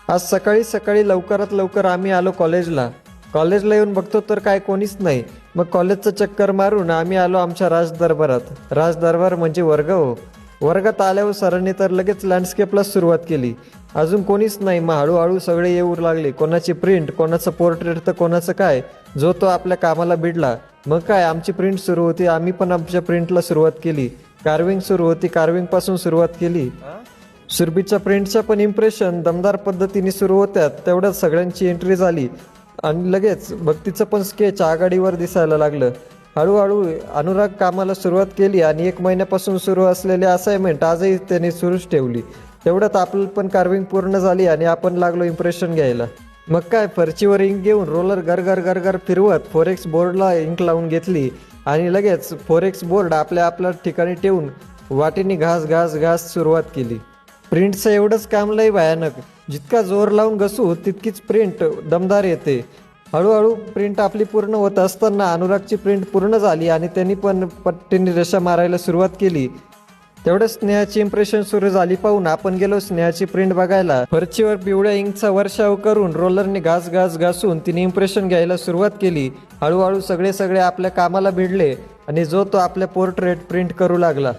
आज सकाळी सकाळी लवकरात लवकर आम्ही आलो कॉलेजला येऊन बघतो तर काय कोणीच नाही. मग कॉलेजचं चक्कर मारून आम्ही आलो आमच्या राजदरबार म्हणजे वर्ग हो. वर्गात आल्यावर सरांनी तर लगेच लँडस्केपला सुरुवात केली. अजून कोणीच नाही. मग हळूहळू सगळे येऊ लागले. कोणाची प्रिंट, कोणाचं पोर्ट्रेट, तर कोणाचं काय. जो तो आपल्या कामाला भिडला. मग काय आमची प्रिंट सुरू होती. आम्ही पण आमच्या प्रिंटला सुरुवात केली. कार्विंग सुरू होती. कार्विंगपासून सुरुवात केली. सुरभीच्या प्रिंटच्या पण इम्प्रेशन दमदार पद्धतीने सुरू होत्या. तेवढ्यात सगळ्यांची एंट्री झाली आणि लगेच भक्तीचं पण स्केच आघाडीवर दिसायला लागलं. हळूहळू अनुराग कामाला सुरुवात केली आणि 1 महिन्यापासून सुरू असलेली असाइनमेंट आजही त्यांनी सुरूच ठेवली. तेवढ्यात आपलं पण कार्विंग पूर्ण झाली आणि आपण लागलो इम्प्रेशन घ्यायला. मग काय फरचीवर इंक घेऊन रोलर गरगर फिरवत फोरेक्स बोर्डला इंक लावून घेतली आणि लगेच फोरेक्स बोर्ड आपल्या ठिकाणी ठेवून वाटीने घास सुरुवात केली. प्रिंटचं एवढंच काम लय भयानक. जितका जोर लावून घसू तितकीच प्रिंट दमदार येते. हळूहळू प्रिंट आपली पूर्ण होत असताना अनुरागची प्रिंट पूर्ण झाली आणि त्यांनी पण पट्टीने रेषा मारायला सुरुवात केली. तेवढं स्नेहाची इम्प्रेशन सुरू झाली पाहून आपण गेलो स्नेहाची प्रिंट बघायला. फरचीवर पिवळ्या इंकचा वर्षाव करून रोलरने घासून तिने इम्प्रेशन घ्यायला सुरुवात केली. हळूहळू सगळे आपल्या कामाला भिडले आणि जो तो आपल्या पोर्ट्रेट प्रिंट करू लागला.